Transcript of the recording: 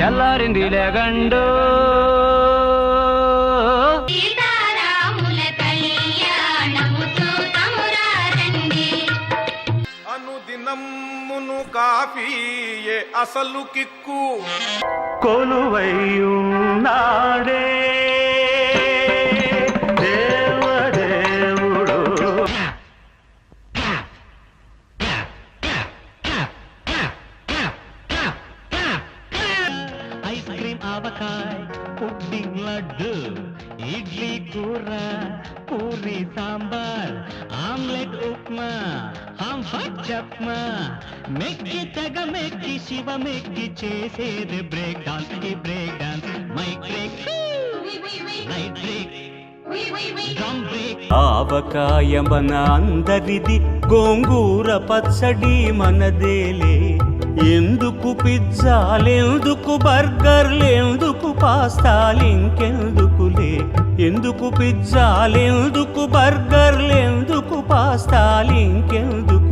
చల్లారింది లేగండు అనుదినమ్మును కాఫీయే అసలు కిక్కు కొలువైయున్నాడే దేవదేవుడు ice cream avakaya pudding laddu idli కూర పూరి సాంబార్ ఆమ్లెట్ ఉప్మా హంఫట్ చప్మా మెక్కి తెగ మెక్కి శివ మెక్కి చేసేది బ్రేక్ డాన్స్ ఈ break dance mike break night break drum break avakaya మన అందరిది గోంగూర పచ్చడి మనదేలే ఎందుకు పిజ్జాలెందుకు బర్గర్లెందుకు పాస్తాలింకెందుకులే ఎందుకు పిజ్జాలెందుకు బర్గర్లెందుకు పాస్తాలింకెందుకు